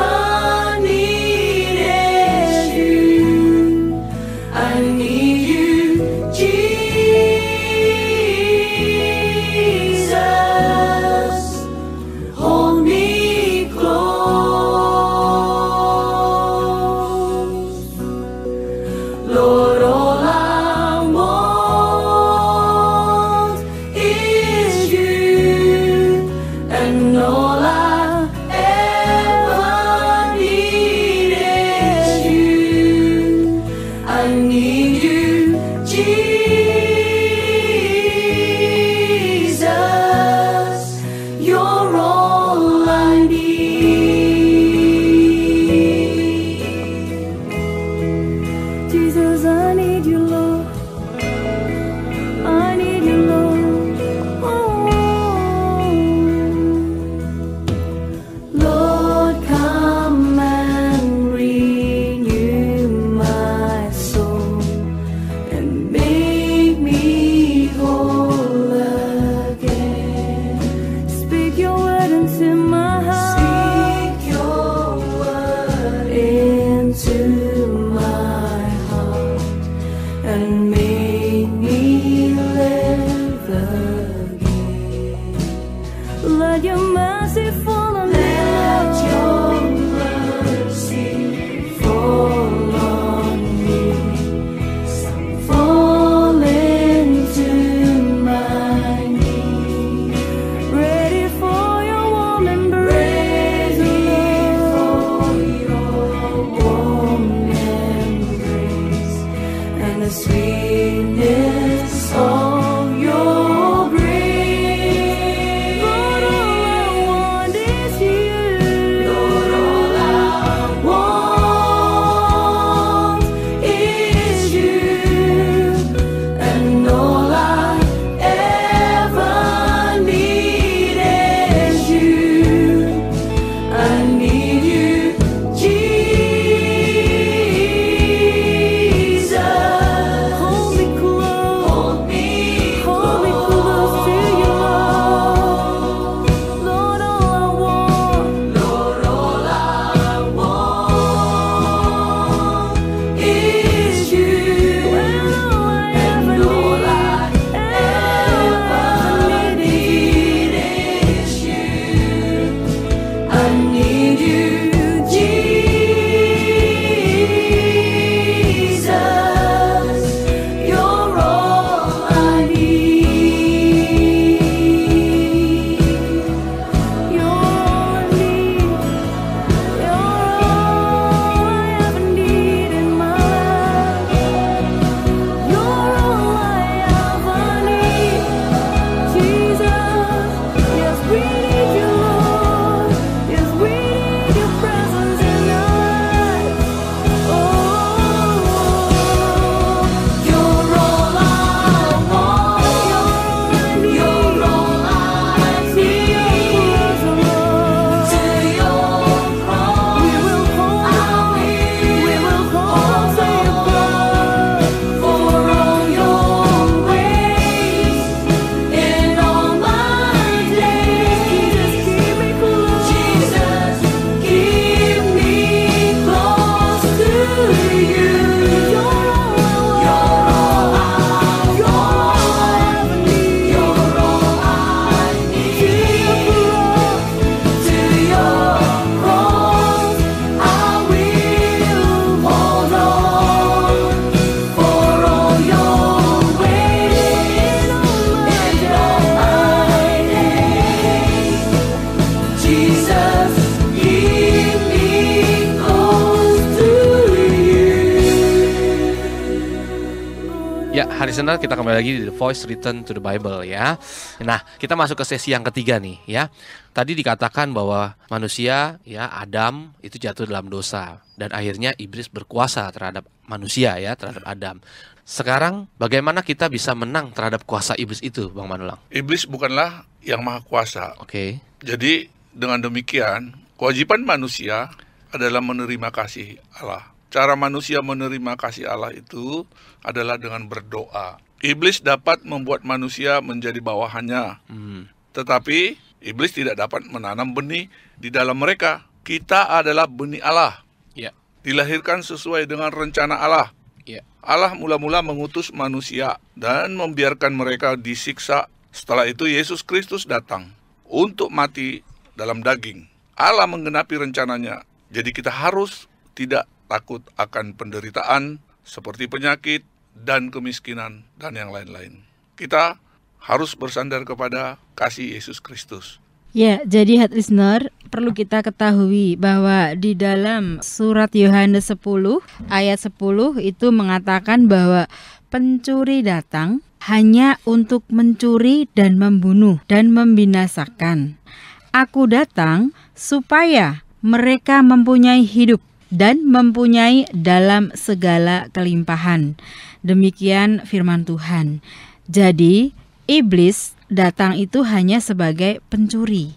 listener, kita kembali lagi di The Voice Return to the Bible ya. Nah, kita masuk ke sesi yang ketiga nih ya. Tadi dikatakan bahwa manusia ya, Adam itu jatuh dalam dosa dan akhirnya iblis berkuasa terhadap manusia ya, terhadap Adam. Sekarang bagaimana kita bisa menang terhadap kuasa iblis itu, Bang Manulang? Iblis bukanlah yang maha kuasa. Oke. Jadi dengan demikian, kewajiban manusia adalah menerima kasih Allah. Cara manusia menerima kasih Allah itu adalah dengan berdoa. Iblis dapat membuat manusia menjadi bawahannya. Tetapi iblis tidak dapat menanam benih di dalam mereka. Kita adalah benih Allah. Ya. Dilahirkan sesuai dengan rencana Allah. Ya. Allah mula-mula mengutus manusia dan membiarkan mereka disiksa. Setelah itu Yesus Kristus datang untuk mati dalam daging. Allah menggenapi rencananya. Jadi kita harus tidak takut akan penderitaan seperti penyakit dan kemiskinan dan yang lain-lain. Kita harus bersandar kepada kasih Yesus Kristus. Ya, jadi heart listener, perlu kita ketahui bahwa di dalam surat Yohanes 10 ayat 10 itu mengatakan bahwa pencuri datang hanya untuk mencuri dan membunuh dan membinasakan. Aku datang supaya mereka mempunyai hidup dan mempunyai dalam segala kelimpahan. Demikian firman Tuhan. Jadi, iblis datang itu hanya sebagai pencuri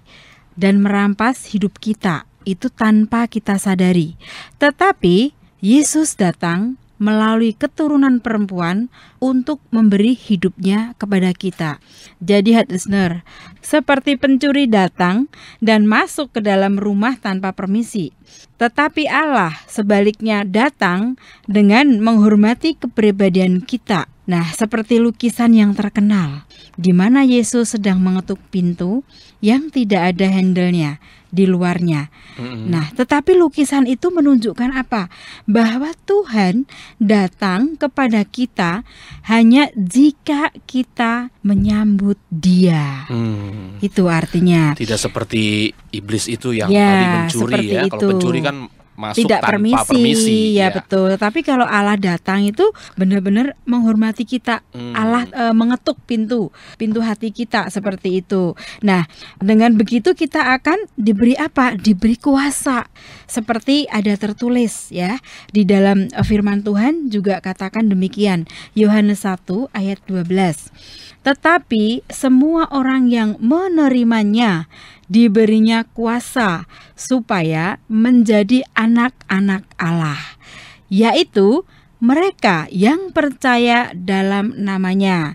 dan merampas hidup kita, itu tanpa kita sadari. Tetapi, Yesus datang melalui keturunan perempuan untuk memberi hidupnya kepada kita. Jadi heart listener, seperti pencuri datang dan masuk ke dalam rumah tanpa permisi. Tetapi Allah sebaliknya datang dengan menghormati kepribadian kita. Nah, seperti lukisan yang terkenal, di mana Yesus sedang mengetuk pintu yang tidak ada handle-nya di luarnya. Nah, tetapi lukisan itu menunjukkan apa? Bahwa Tuhan datang kepada kita hanya jika kita menyambut Dia. Itu artinya. Tidak seperti iblis itu yang Ya, tadi mencuri ya. seperti Kalau itu. pencuri kan masuk Tidak tanpa permisi. ya betul. Tapi kalau Allah datang itu benar-benar menghormati kita. Allah mengetuk pintu hati kita seperti itu. Nah, dengan begitu kita akan diberi apa? Diberi kuasa. Seperti ada tertulis ya di dalam firman Tuhan juga katakan demikian. Yohanes 1 ayat 12. Tetapi semua orang yang menerimanya diberinya kuasa supaya menjadi anak-anak Allah, yaitu mereka yang percaya dalam namanya.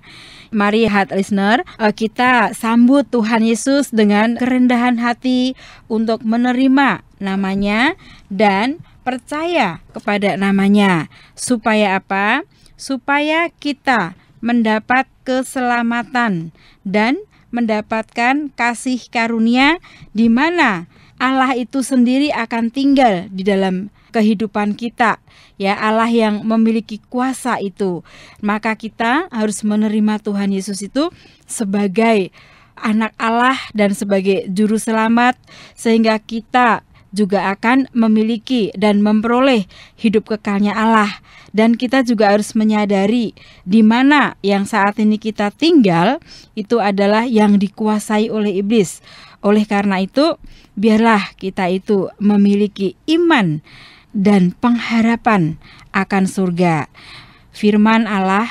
Mari heart listener, kita sambut Tuhan Yesus dengan kerendahan hati untuk menerima namanya dan percaya kepada namanya. Supaya apa? Supaya kita mendapat keselamatan dan mendapatkan kasih karunia di mana Allah itu sendiri akan tinggal di dalam kehidupan kita. Ya, Allah yang memiliki kuasa itu. Maka kita harus menerima Tuhan Yesus itu sebagai anak Allah dan sebagai juru selamat, sehingga kita juga akan memiliki dan memperoleh hidup kekalnya Allah. Dan kita juga harus menyadari di mana yang saat ini kita tinggal itu adalah yang dikuasai oleh iblis. Oleh karena itu, biarlah kita itu memiliki iman dan pengharapan akan surga. Firman Allah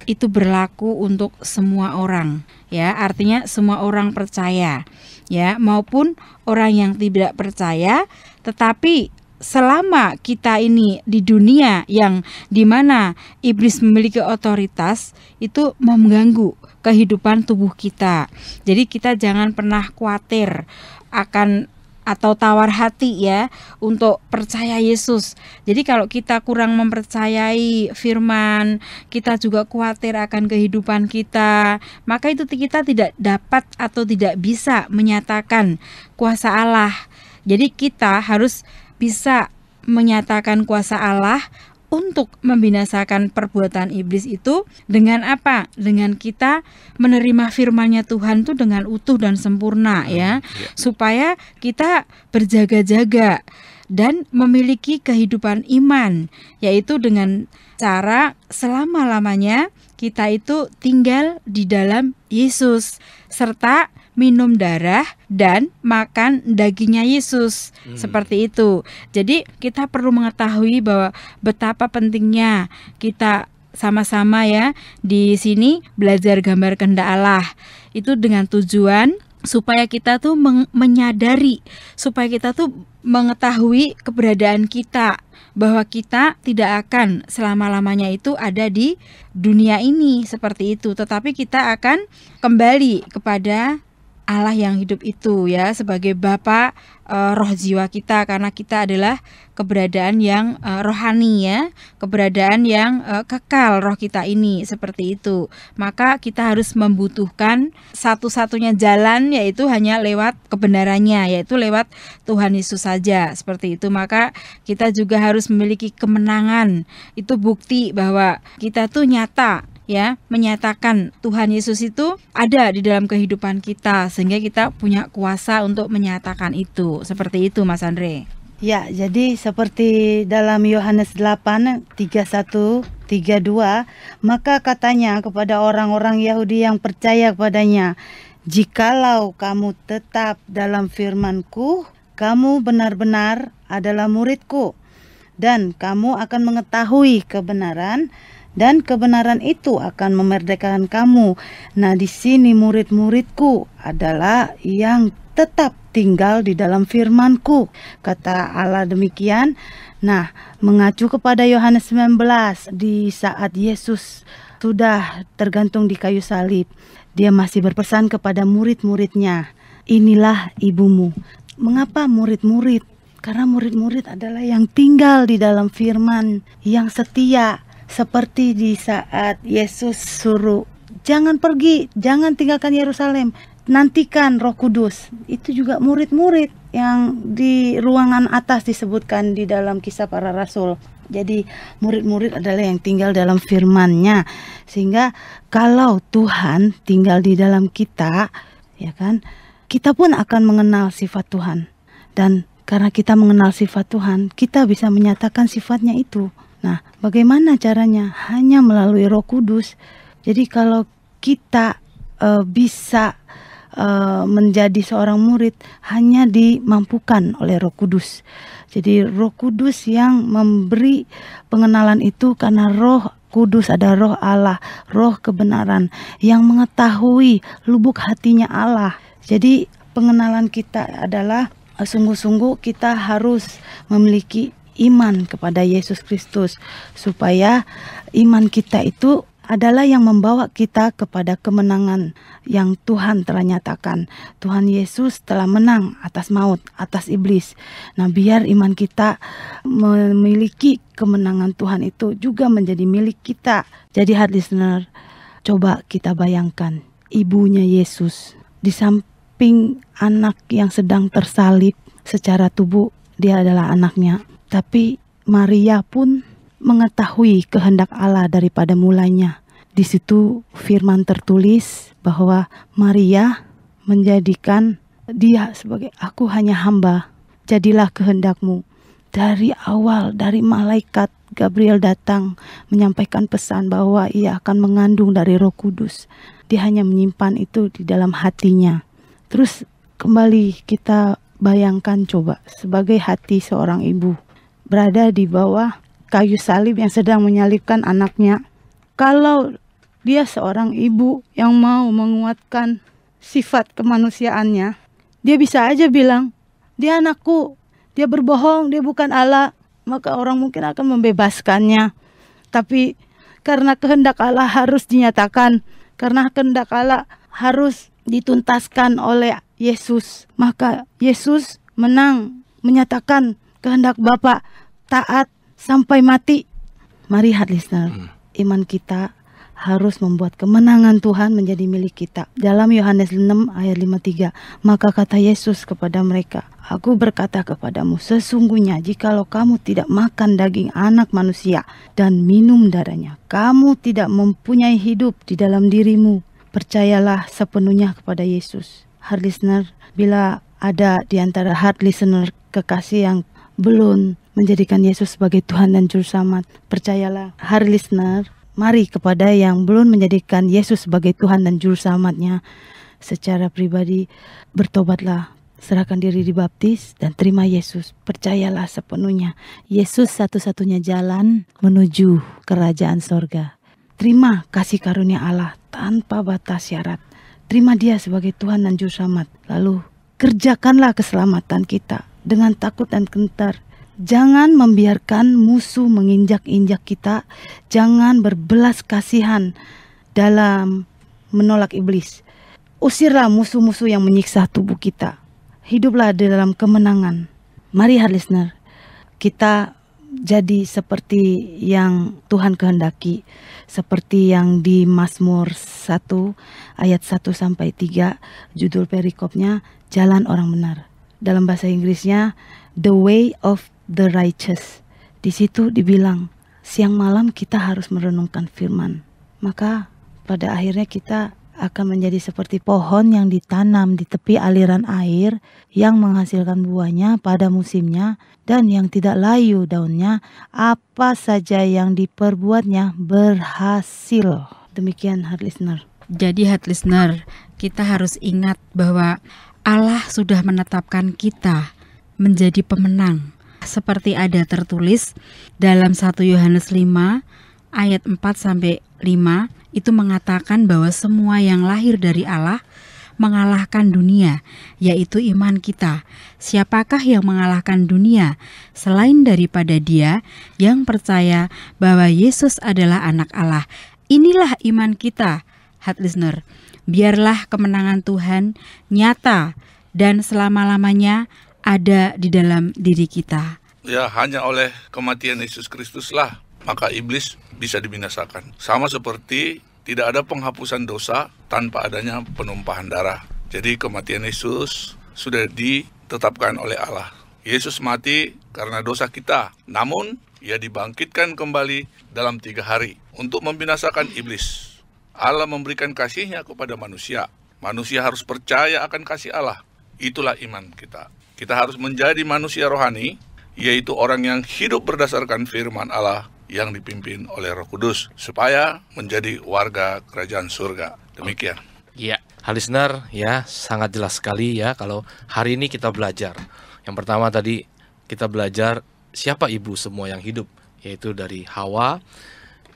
itu berlaku untuk semua orang, ya, artinya semua orang percaya, ya, maupun orang yang tidak percaya. Tetapi selama kita ini di dunia yang dimana iblis memiliki otoritas, itu mengganggu kehidupan tubuh kita. Jadi kita jangan pernah khawatir akan atau tawar hati ya untuk percaya Yesus. Jadi kalau kita kurang mempercayai firman, kita juga khawatir akan kehidupan kita, maka itu kita tidak dapat atau tidak bisa menyatakan kuasa Allah. Jadi kita harus bisa menyatakan kuasa Allah untuk membinasakan perbuatan iblis itu dengan apa? Dengan kita menerima firman-Nya Tuhan itu dengan utuh dan sempurna ya. Supaya kita berjaga-jaga dan memiliki kehidupan iman, yaitu dengan cara selama-lamanya kita itu tinggal di dalam Yesus serta minum darah dan makan dagingnya Yesus. Seperti itu. Jadi kita perlu mengetahui bahwa betapa pentingnya kita sama-sama ya di sini belajar gambar kehendak Allah. Itu dengan tujuan supaya kita tuh menyadari, supaya kita tuh mengetahui keberadaan kita, bahwa kita tidak akan selama-lamanya itu ada di dunia ini seperti itu, tetapi kita akan kembali kepada Allah yang hidup itu ya, sebagai Bapa roh jiwa kita, karena kita adalah keberadaan yang rohani ya, keberadaan yang kekal roh kita ini, seperti itu. Maka kita harus membutuhkan satu-satunya jalan, yaitu hanya lewat kebenarannya, yaitu lewat Tuhan Yesus saja, seperti itu. Maka kita juga harus memiliki kemenangan. Itu bukti bahwa kita tuh nyata ya, menyatakan Tuhan Yesus itu ada di dalam kehidupan kita, sehingga kita punya kuasa untuk menyatakan itu. Seperti itu Mas Andre. Ya, jadi seperti dalam Yohanes 8, 31, 32, maka katanya kepada orang-orang Yahudi yang percaya kepadanya, jikalau kamu tetap dalam firman-Ku, kamu benar-benar adalah murid-Ku, dan kamu akan mengetahui kebenaran, dan kebenaran itu akan memerdekakan kamu. Nah, di sini murid-muridku adalah yang tetap tinggal di dalam firman-Ku, kata Allah demikian. Nah, mengacu kepada Yohanes 19, di saat Yesus sudah tergantung di kayu salib, dia masih berpesan kepada murid-muridnya, inilah ibumu. Mengapa murid-murid? Karena murid-murid adalah yang tinggal di dalam firman, yang setia. Seperti di saat Yesus suruh, jangan pergi, jangan tinggalkan Yerusalem, nantikan Roh Kudus. Itu juga murid-murid yang di ruangan atas disebutkan di dalam Kisah Para Rasul. Jadi murid-murid adalah yang tinggal dalam firman-Nya. Sehingga kalau Tuhan tinggal di dalam kita, ya kan, kita pun akan mengenal sifat Tuhan. Dan karena kita mengenal sifat Tuhan, kita bisa menyatakan sifatnya itu. Nah, bagaimana caranya? Hanya melalui Roh Kudus. Jadi kalau kita bisa menjadi seorang murid, hanya dimampukan oleh Roh Kudus. Jadi Roh Kudus yang memberi pengenalan itu, karena Roh Kudus ada Roh Allah, Roh kebenaran yang mengetahui lubuk hatinya Allah. Jadi pengenalan kita adalah sungguh-sungguh kita harus memiliki iman kepada Yesus Kristus, supaya iman kita itu adalah yang membawa kita kepada kemenangan yang Tuhan telah nyatakan. Tuhan Yesus telah menang atas maut, atas iblis. Nah, biar iman kita memiliki kemenangan Tuhan itu juga menjadi milik kita. Jadi heart listener, coba kita bayangkan ibunya Yesus di samping anak yang sedang tersalib secara tubuh, dia adalah anaknya. Tapi Maria pun mengetahui kehendak Allah daripada mulanya. Di situ firman tertulis bahwa Maria menjadikan dia sebagai, aku hanya hamba, jadilah kehendakmu. Dari awal, dari malaikat Gabriel datang menyampaikan pesan bahwa ia akan mengandung dari Roh Kudus. Dia hanya menyimpan itu di dalam hatinya. Terus kembali kita bayangkan coba, sebagai hati seorang ibu berada di bawah kayu salib yang sedang menyalibkan anaknya. Kalau dia seorang ibu yang mau menguatkan sifat kemanusiaannya, dia bisa aja bilang, dia anakku, dia berbohong, dia bukan Allah. Maka orang mungkin akan membebaskannya. Tapi karena kehendak Allah harus dinyatakan, karena kehendak Allah harus dituntaskan oleh Yesus, maka Yesus menang, menyatakan kehendak Bapa, taat sampai mati. Mari heart listener, iman kita harus membuat kemenangan Tuhan menjadi milik kita. Dalam Yohanes 6 ayat 53, maka kata Yesus kepada mereka, aku berkata kepadamu, sesungguhnya jikalau kamu tidak makan daging anak manusia dan minum darahnya, kamu tidak mempunyai hidup di dalam dirimu. Percayalah sepenuhnya kepada Yesus. Heart listener, bila ada di antara heart listener kekasih yang belum menjadikan Yesus sebagai Tuhan dan Juru Selamat, percayalah, heart listener, Mari kepada yang belum menjadikan Yesus sebagai Tuhan dan Juru Selamatnya secara pribadi, bertobatlah, serahkan diri dibaptis, dan terima Yesus. Percayalah sepenuhnya, Yesus satu-satunya jalan menuju kerajaan sorga. Terima kasih karunia Allah tanpa batas syarat. Terima Dia sebagai Tuhan dan Juru Selamat. Lalu kerjakanlah keselamatan kita dengan takut dan gentar. Jangan membiarkan musuh menginjak-injak kita. Jangan berbelas kasihan dalam menolak iblis. Usirlah musuh-musuh yang menyiksa tubuh kita. Hiduplah di dalam kemenangan. Mari heart listener, kita jadi seperti yang Tuhan kehendaki. Seperti yang di Mazmur 1 ayat 1-3, judul perikopnya Jalan Orang Benar. Dalam bahasa Inggrisnya The Way of the Righteous. Di situ dibilang siang malam kita harus merenungkan firman. Maka pada akhirnya kita akan menjadi seperti pohon yang ditanam di tepi aliran air, yang menghasilkan buahnya pada musimnya, dan yang tidak layu daunnya. Apa saja yang diperbuatnya berhasil. Demikian heart listener. Jadi heart listener, kita harus ingat bahwa Allah sudah menetapkan kita menjadi pemenang. Seperti ada tertulis dalam 1 Yohanes 5 ayat 4-5, itu mengatakan bahwa semua yang lahir dari Allah mengalahkan dunia, yaitu iman kita. Siapakah yang mengalahkan dunia selain daripada Dia yang percaya bahwa Yesus adalah anak Allah? Inilah iman kita, heart listener. Biarlah kemenangan Tuhan nyata dan selama-lamanya ada di dalam diri kita. Ya, hanya oleh kematian Yesus Kristuslah maka iblis bisa dibinasakan. Sama seperti tidak ada penghapusan dosa tanpa adanya penumpahan darah. Jadi kematian Yesus sudah ditetapkan oleh Allah. Yesus mati karena dosa kita, namun Ia dibangkitkan kembali dalam 3 hari untuk membinasakan iblis. Allah memberikan kasih-Nya kepada manusia. Manusia harus percaya akan kasih Allah. Itulah iman kita. Kita harus menjadi manusia rohani, yaitu orang yang hidup berdasarkan firman Allah yang dipimpin oleh Roh Kudus, supaya menjadi warga kerajaan surga. Demikian. Iya, listener, ya sangat jelas sekali ya kalau hari ini kita belajar. Yang pertama tadi kita belajar siapa ibu semua yang hidup, yaitu dari Hawa,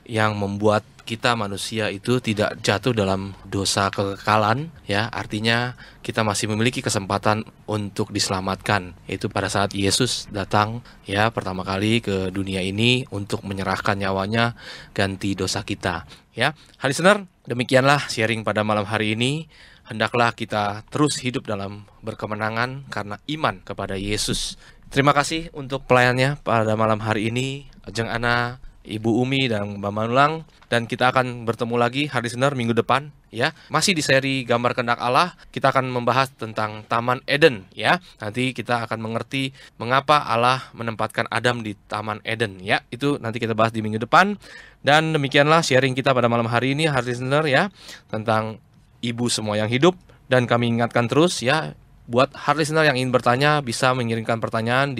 yang membuat kita manusia itu tidak jatuh dalam dosa kekekalan, ya, artinya kita masih memiliki kesempatan untuk diselamatkan. Itu pada saat Yesus datang, ya, pertama kali ke dunia ini untuk menyerahkan nyawanya ganti dosa kita, ya. Listener, demikianlah sharing pada malam hari ini. Hendaklah kita terus hidup dalam berkemenangan karena iman kepada Yesus. Terima kasih untuk pelayannya pada malam hari ini, Ajeng Ana, Ibu Umi dan Mbak Manulang, dan kita akan bertemu lagi hari listener minggu depan, ya. Masih di seri Gambar Kehendak Allah, kita akan membahas tentang Taman Eden, ya. Nanti kita akan mengerti mengapa Allah menempatkan Adam di Taman Eden, ya. Itu nanti kita bahas di minggu depan. Dan demikianlah sharing kita pada malam hari ini hari listener, ya, tentang ibu semua yang hidup. Dan kami ingatkan terus, ya, buat heart listener yang ingin bertanya bisa mengirimkan pertanyaan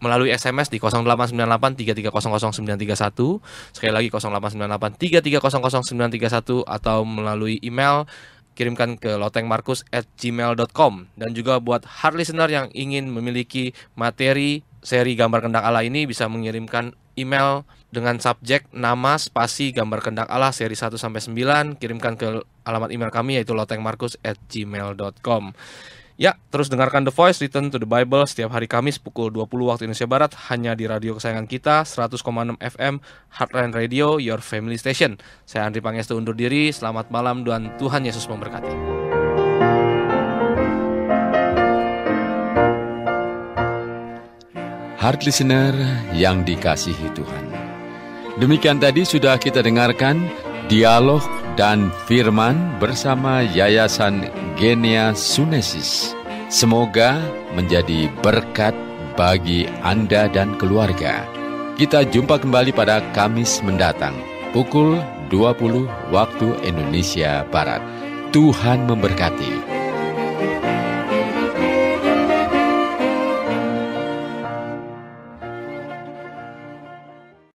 melalui SMS di 089833000931, sekali lagi 089833000931, atau melalui email kirimkan ke lotengmarkus@gmail.com. Dan juga buat heart listener yang ingin memiliki materi seri Gambar Kehendak Allah ini bisa mengirimkan email dengan subjek nama spasi Gambar Kehendak Allah seri 1-9, kirimkan ke alamat email kami yaitu lotengmarkus@gmail.com. Ya, terus dengarkan The Voice Return to the Bible setiap hari Kamis pukul 20 waktu Indonesia Barat hanya di radio kesayangan kita 100,6 FM Heartland Radio, your family station. Saya Andri Pangestu undur diri. Selamat malam dan Tuhan Yesus memberkati. Heart listener yang dikasihi Tuhan. Demikian tadi sudah kita dengarkan dialog dan firman bersama Yayasan Genia Sunesis. Semoga menjadi berkat bagi Anda dan keluarga. Kita jumpa kembali pada Kamis mendatang, pukul 20 waktu Indonesia Barat. Tuhan memberkati.